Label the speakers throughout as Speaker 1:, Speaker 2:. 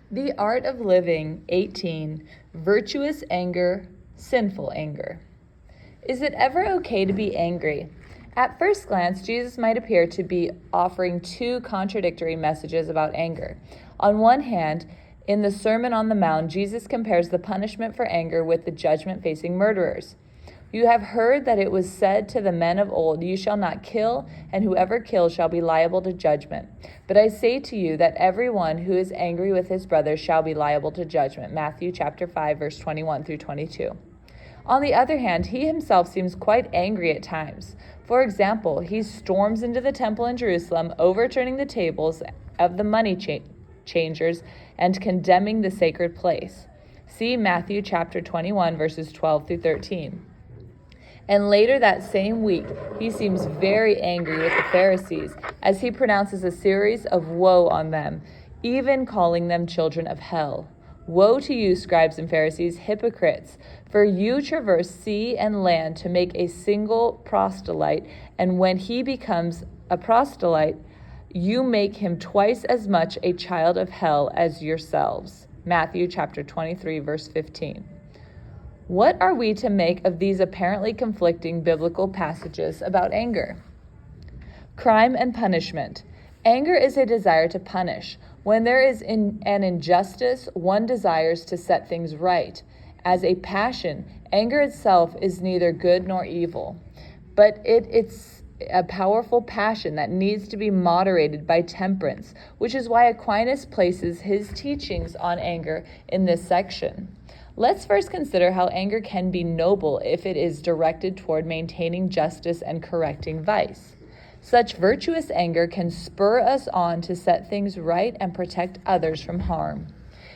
Speaker 1: The Art of Living, 18, Virtuous Anger, Sinful Anger. Is it ever okay to be angry? At first glance, Jesus might appear to be offering two contradictory messages about anger. On one hand, in the Sermon on the Mount, Jesus compares the punishment for anger with the judgment facing murderers. You have heard that it was said to the men of old, "You shall not kill, and whoever kills shall be liable to judgment. But I say to you that everyone who is angry with his brother shall be liable to judgment." Matthew chapter 5, verse 21 through 22. On the other hand, he himself seems quite angry at times. For example, he storms into the temple in Jerusalem, overturning the tables of the money changers and condemning the sacred place. See Matthew chapter 21, verses 12 through 13. And later that same week, he seems very angry with the Pharisees as he pronounces a series of woe on them, even calling them children of hell. Woe to you, scribes and Pharisees, hypocrites, for you traverse sea and land to make a single proselyte, and when he becomes a proselyte, you make him twice as much a child of hell as yourselves. Matthew chapter 23, verse 15. What are we to make of these apparently conflicting biblical passages about anger? Crime and punishment. Anger is a desire to punish. When there is an injustice, one desires to set things right. As a passion, anger itself is neither good nor evil, but it's a powerful passion that needs to be moderated by temperance, which is why Aquinas places his teachings on anger in this section. Let's first consider how anger can be noble if it is directed toward maintaining justice and correcting vice. Such virtuous anger can spur us on to set things right and protect others from harm.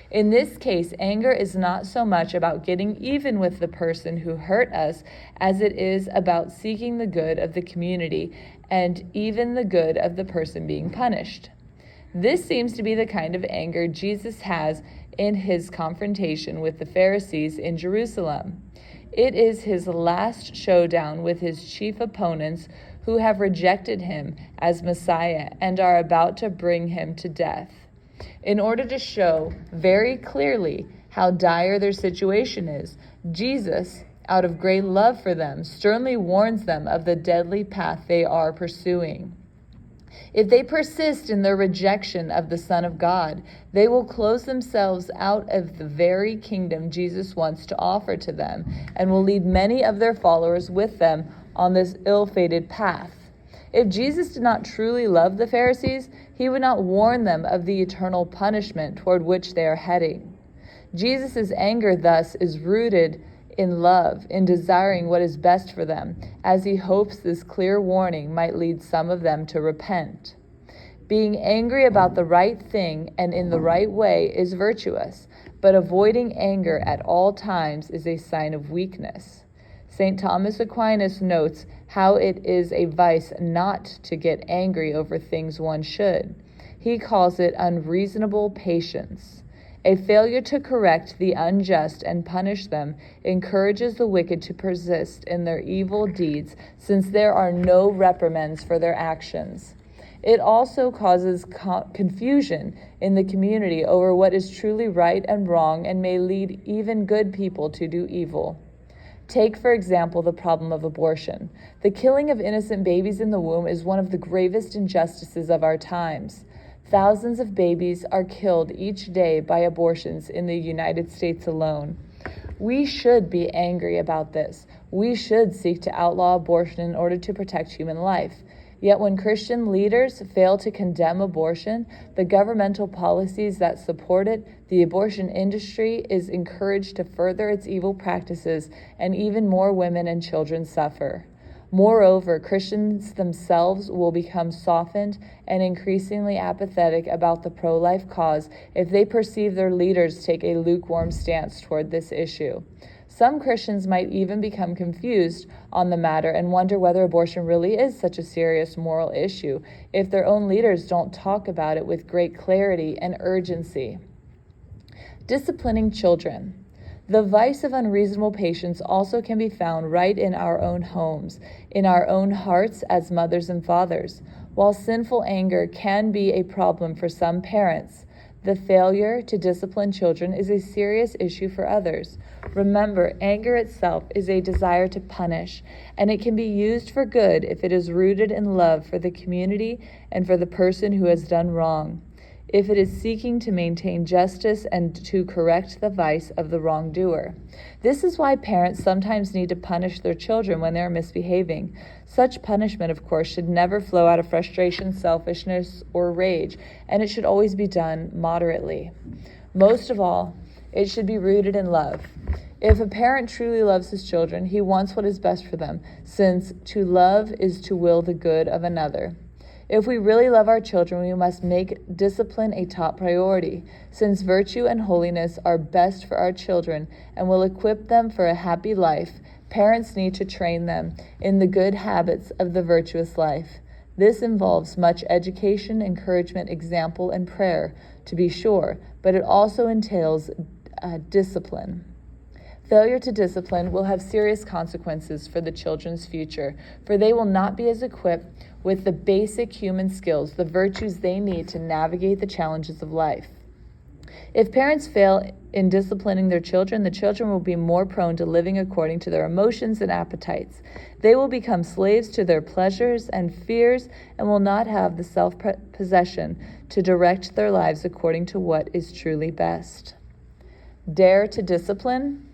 Speaker 1: In this case, anger is not so much about getting even with the person who hurt us as it is about seeking the good of the community and even the good of the person being punished. This seems to be the kind of anger Jesus has in his confrontation with the Pharisees in Jerusalem. It is his last showdown with his chief opponents who have rejected him as Messiah and are about to bring him to death. In order to show very clearly how dire their situation is, Jesus, out of great love for them, sternly warns them of the deadly path they are pursuing. If they persist in their rejection of the Son of God, they will close themselves out of the very kingdom Jesus wants to offer to them and will lead many of their followers with them on this ill-fated path. If Jesus did not truly love the Pharisees, he would not warn them of the eternal punishment toward which they are heading. Jesus' anger thus is rooted in love, in desiring what is best for them, as he hopes this clear warning might lead some of them to repent. Being angry about the right thing and in the right way is virtuous, but avoiding anger at all times is a sign of weakness. St. Thomas Aquinas notes how it is a vice not to get angry over things one should. He calls it unreasonable patience. A failure to correct the unjust and punish them encourages the wicked to persist in their evil deeds, since there are no reprimands for their actions. It also causes confusion in the community over what is truly right and wrong, and may lead even good people to do evil. Take, for example, the problem of abortion. The killing of innocent babies in the womb is one of the gravest injustices of our times. Thousands of babies are killed each day by abortions in the United States alone. We should be angry about this. We should seek to outlaw abortion in order to protect human life. Yet when Christian leaders fail to condemn abortion, the governmental policies that support it, the abortion industry is encouraged to further its evil practices, and even more women and children suffer. Moreover, Christians themselves will become softened and increasingly apathetic about the pro-life cause if they perceive their leaders take a lukewarm stance toward this issue. Some Christians might even become confused on the matter and wonder whether abortion really is such a serious moral issue if their own leaders don't talk about it with great clarity and urgency. Disciplining children. The vice of unreasonable patience also can be found right in our own homes, in our own hearts as mothers and fathers. While sinful anger can be a problem for some parents, The failure to discipline children is a serious issue for others. Remember, anger itself is a desire to punish, and it can be used for good if it is rooted in love for the community and for the person who has done wrong. If it is seeking to maintain justice and to correct the vice of the wrongdoer. This is why parents sometimes need to punish their children when they are misbehaving. Such punishment, of course, should never flow out of frustration, selfishness, or rage, and it should always be done moderately. Most of all, it should be rooted in love. If a parent truly loves his children, he wants what is best for them, since to love is to will the good of another. If we really love our children, we must make discipline a top priority, since virtue and holiness are best for our children and will equip them for a happy life. Parents need to train them in the good habits of the virtuous life. This involves much education, encouragement, example, and prayer, to be sure, but it also entails discipline. Failure to discipline will have serious consequences for the children's future, for they will not be as equipped with the basic human skills, the virtues they need to navigate the challenges of life. If parents fail in disciplining their children, the children will be more prone to living according to their emotions and appetites. They will become slaves to their pleasures and fears and will not have the self-possession to direct their lives according to what is truly best. Dare to discipline?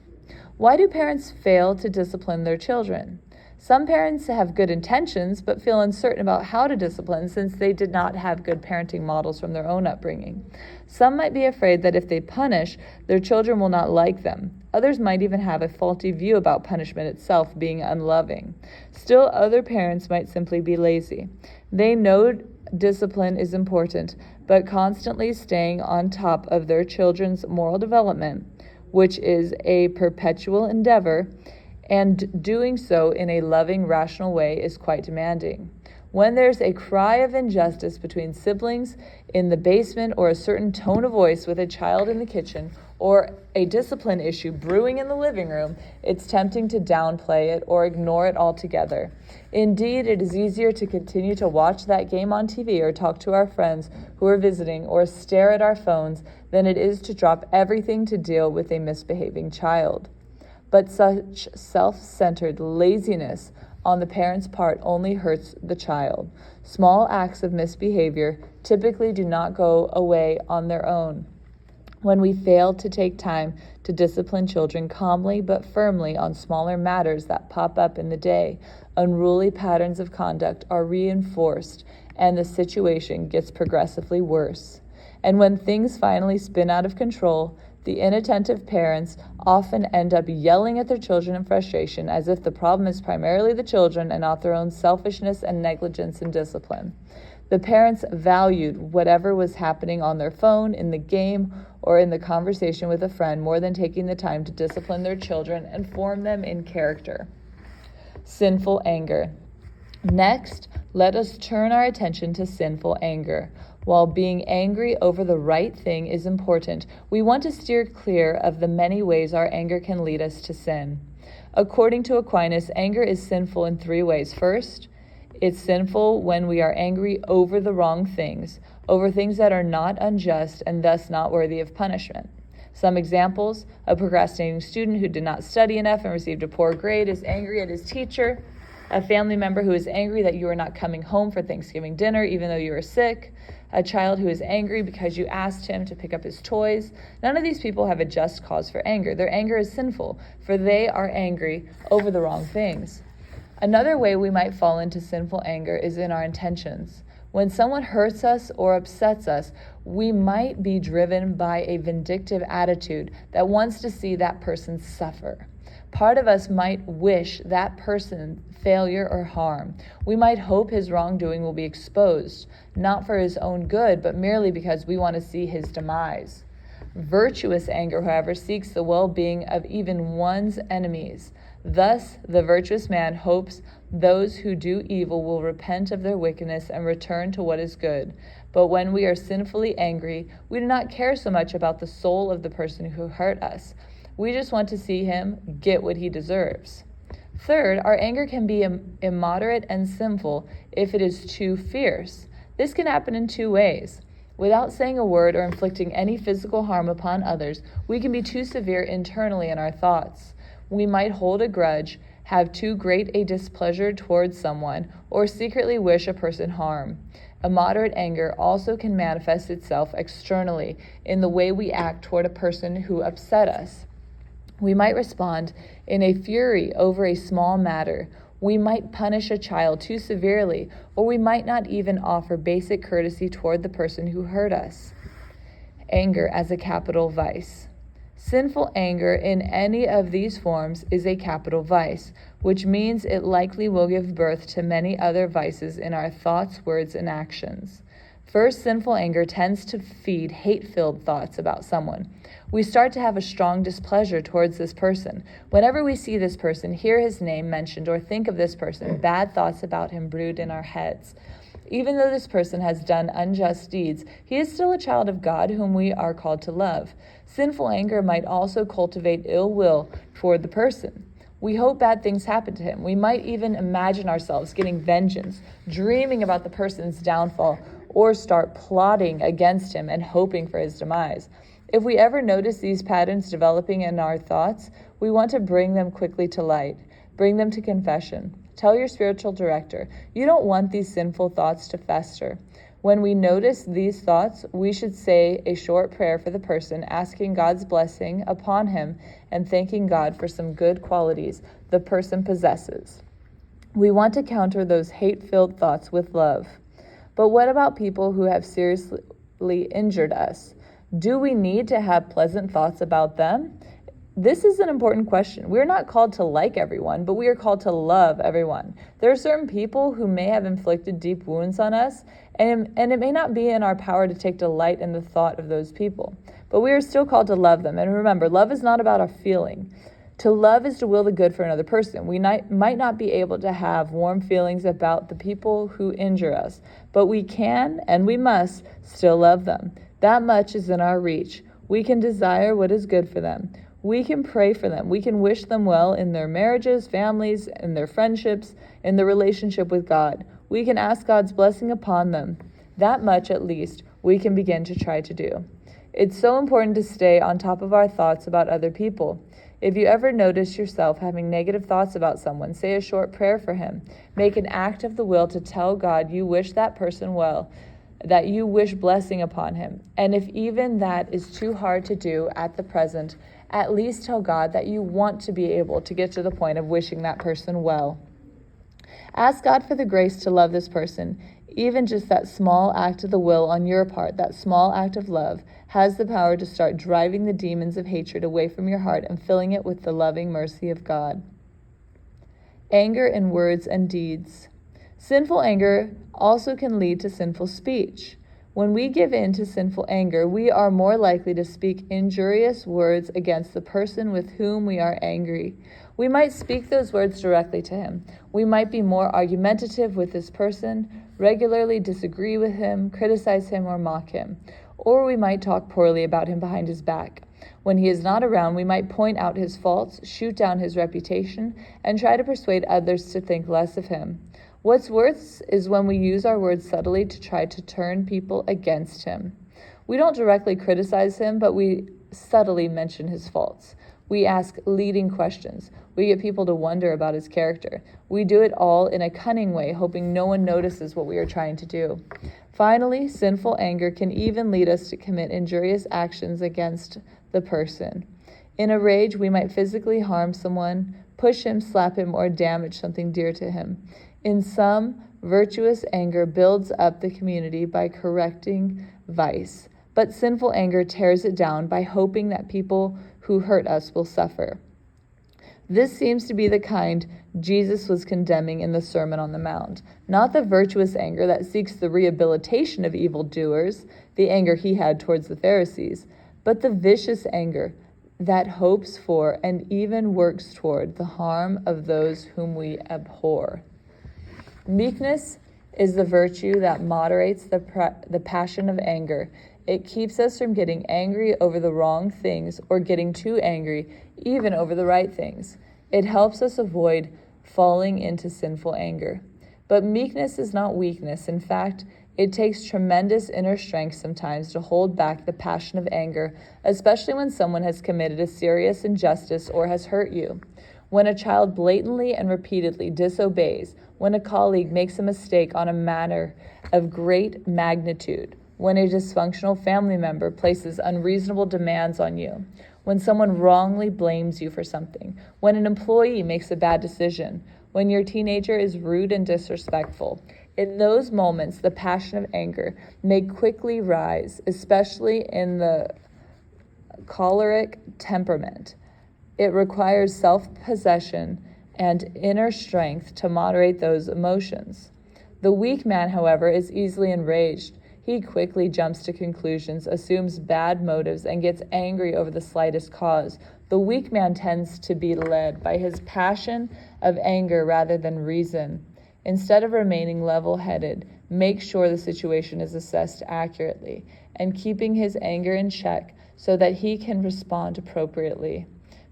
Speaker 1: Why do parents fail to discipline their children? Some parents have good intentions but feel uncertain about how to discipline since they did not have good parenting models from their own upbringing. Some might be afraid that if they punish, their children will not like them. Others might even have a faulty view about punishment itself being unloving. Still, other parents might simply be lazy. They know discipline is important, but constantly staying on top of their children's moral development, which is a perpetual endeavor, and doing so in a loving, rational way is quite demanding. When there's a cry of injustice between siblings in the basement, or a certain tone of voice with a child in the kitchen, or a discipline issue brewing in the living room, it's tempting to downplay it or ignore it altogether. Indeed, it is easier to continue to watch that game on TV or talk to our friends who are visiting or stare at our phones than it is to drop everything to deal with a misbehaving child. But such self-centered laziness on the parent's part only hurts the child. Small acts of misbehavior typically do not go away on their own. When we fail to take time to discipline children calmly but firmly on smaller matters that pop up in the day, unruly patterns of conduct are reinforced and the situation gets progressively worse. And when things finally spin out of control, the inattentive parents often end up yelling at their children in frustration, as if the problem is primarily the children and not their own selfishness and negligence in discipline. The parents valued whatever was happening on their phone, in the game, or in the conversation with a friend more than taking the time to discipline their children and form them in character. Sinful anger. Next, let us turn our attention to sinful anger. While being angry over the right thing is important, we want to steer clear of the many ways our anger can lead us to sin. According to Aquinas, anger is sinful in 3 ways. First, it's sinful when we are angry over the wrong things, over things that are not unjust and thus not worthy of punishment. Some examples: a procrastinating student who did not study enough and received a poor grade is angry at his teacher. A family member who is angry that you are not coming home for Thanksgiving dinner even though you are sick. A child who is angry because you asked him to pick up his toys. None of these people have a just cause for anger. Their anger is sinful, for they are angry over the wrong things. Another way we might fall into sinful anger is in our intentions. When someone hurts us or upsets us, we might be driven by a vindictive attitude that wants to see that person suffer. Part of us might wish that person failure or harm. We might hope his wrongdoing will be exposed, not for his own good, but merely because we want to see his demise. Virtuous anger, however, seeks the well-being of even one's enemies. Thus, the virtuous man hopes those who do evil will repent of their wickedness and return to what is good. But when we are sinfully angry, we do not care so much about the soul of the person who hurt us. We just want to see him get what he deserves. Third, our anger can be immoderate and sinful if it is too fierce. This can happen in 2 ways. Without saying a word or inflicting any physical harm upon others, we can be too severe internally in our thoughts. We might hold a grudge, have too great a displeasure towards someone, or secretly wish a person harm. Immoderate anger also can manifest itself externally in the way we act toward a person who upset us. We might respond in a fury over a small matter. We might punish a child too severely, or we might not even offer basic courtesy toward the person who hurt us. Anger as a capital vice. Sinful anger in any of these forms is a capital vice, which means it likely will give birth to many other vices in our thoughts, words, and actions. First, sinful anger tends to feed hate-filled thoughts about someone. We start to have a strong displeasure towards this person. Whenever we see this person, hear his name mentioned, or think of this person, bad thoughts about him brood in our heads. Even though this person has done unjust deeds, he is still a child of God whom we are called to love. Sinful anger might also cultivate ill will toward the person. We hope bad things happen to him. We might even imagine ourselves getting vengeance, dreaming about the person's downfall, or start plotting against him and hoping for his demise. If we ever notice these patterns developing in our thoughts, we want to bring them quickly to light. Bring them to confession. Tell your spiritual director, you don't want these sinful thoughts to fester. When we notice these thoughts, we should say a short prayer for the person, asking God's blessing upon him and thanking God for some good qualities the person possesses. We want to counter those hate-filled thoughts with love. But what about people who have seriously injured us? Do we need to have pleasant thoughts about them? This is an important question. We're not called to like everyone, but we are called to love everyone. There are certain people who may have inflicted deep wounds on us, and it may not be in our power to take delight in the thought of those people. But we are still called to love them. And remember, love is not about a feeling. To love is to will the good for another person. We might not be able to have warm feelings about the people who injure us, but we can and we must still love them. That much is in our reach. We can desire what is good for them. We can pray for them. We can wish them well in their marriages, families, in their friendships, in their relationship with God. We can ask God's blessing upon them. That much, at least, we can begin to try to do. It's so important to stay on top of our thoughts about other people. If you ever notice yourself having negative thoughts about someone, say a short prayer for him. Make an act of the will to tell God you wish that person well, that you wish blessing upon him. And if even that is too hard to do at the present, at least tell God that you want to be able to get to the point of wishing that person well. Ask God for the grace to love this person. Even just that small act of the will on your part, that small act of love, has the power to start driving the demons of hatred away from your heart and filling it with the loving mercy of God. Anger in words and deeds. Sinful anger also can lead to sinful speech. When we give in to sinful anger, we are more likely to speak injurious words against the person with whom we are angry. We might speak those words directly to him. We might be more argumentative with this person, regularly disagree with him, criticize him, or mock him. Or we might talk poorly about him behind his back. When he is not around, we might point out his faults, shoot down his reputation, and try to persuade others to think less of him. What's worse is when we use our words subtly to try to turn people against him. We don't directly criticize him, but we subtly mention his faults. We ask leading questions. We get people to wonder about his character. We do it all in a cunning way, hoping no one notices what we are trying to do. Finally, sinful anger can even lead us to commit injurious actions against the person. In a rage, we might physically harm someone, push him, slap him, or damage something dear to him. In sum, virtuous anger builds up the community by correcting vice, but sinful anger tears it down by hoping that people who hurt us will suffer. This seems to be the kind Jesus was condemning in the Sermon on the Mount, not the virtuous anger that seeks the rehabilitation of evildoers, the anger he had towards the Pharisees, but the vicious anger that hopes for and even works toward the harm of those whom we abhor. Meekness is the virtue that moderates the passion of anger. It keeps us from getting angry over the wrong things or getting too angry even over the right things. It helps us avoid falling into sinful anger. But meekness is not weakness. In fact, It takes tremendous inner strength sometimes to hold back the passion of anger, especially when someone has committed a serious injustice or has hurt you. When a child blatantly and repeatedly disobeys, when a colleague makes a mistake on a matter of great magnitude, when a dysfunctional family member places unreasonable demands on you, when someone wrongly blames you for something, when an employee makes a bad decision, when your teenager is rude and disrespectful. In those moments, the passion of anger may quickly rise, especially in the choleric temperament. It requires self-possession and inner strength to moderate those emotions. The weak man, however, is easily enraged. He quickly jumps to conclusions, assumes bad motives, and gets angry over the slightest cause. The weak man tends to be led by his passion of anger rather than reason. Instead of remaining level-headed, make sure the situation is assessed accurately and keeping his anger in check so that he can respond appropriately.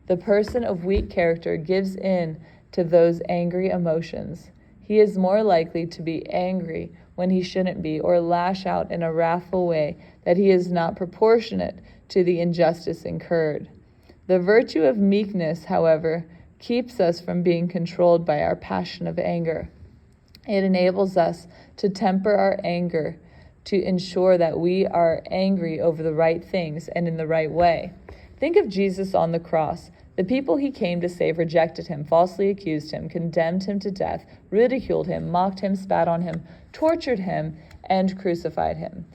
Speaker 1: The person of weak character gives in to those angry emotions. He is more likely to be angry when he shouldn't be, or lash out in a wrathful way that he is not proportionate to the injustice incurred. The virtue of meekness, however, keeps us from being controlled by our passion of anger. It enables us to temper our anger to ensure that we are angry over the right things and in the right way. Think of Jesus on the cross. The people he came to save rejected him, falsely accused him, condemned him to death, ridiculed him, mocked him, spat on him, tortured him, and crucified him.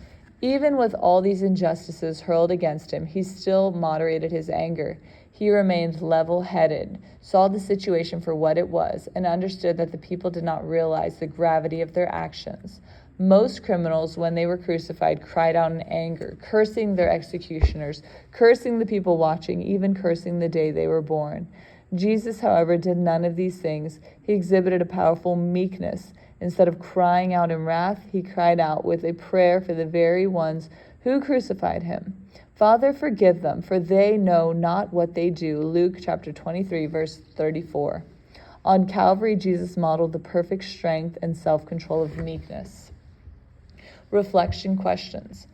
Speaker 1: Even with all these injustices hurled against him, he still moderated his anger. He remained level-headed, saw the situation for what it was, and understood that the people did not realize the gravity of their actions. Most criminals, when they were crucified, cried out in anger, cursing their executioners, cursing the people watching, even cursing the day they were born. Jesus, however, did none of these things. He exhibited a powerful meekness. Instead of crying out in wrath, he cried out with a prayer for the very ones who crucified him. Father, forgive them, for they know not what they do. Luke chapter 23, verse 34. On Calvary, Jesus modeled the perfect strength and self-control of meekness. Reflection questions.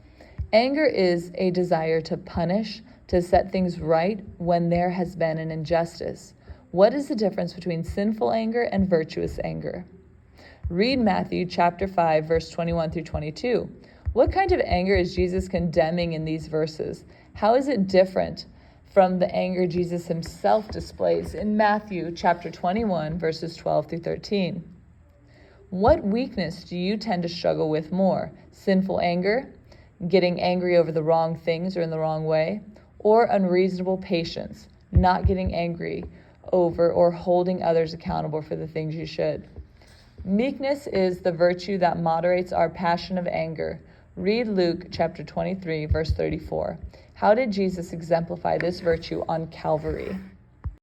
Speaker 1: Anger is a desire to punish, to set things right when there has been an injustice. What is the difference between sinful anger and virtuous anger? Read Matthew chapter 5, verse 21 through 22. What kind of anger is Jesus condemning in these verses? How is it different from the anger Jesus himself displays in Matthew chapter 21, verses 12 through 13? What weakness do you tend to struggle with more? Sinful anger, getting angry over the wrong things or in the wrong way, or unreasonable patience, not getting angry over or holding others accountable for the things you should? Meekness is the virtue that moderates our passion of anger. Read Luke chapter 23, verse 34. How did Jesus exemplify this virtue on Calvary?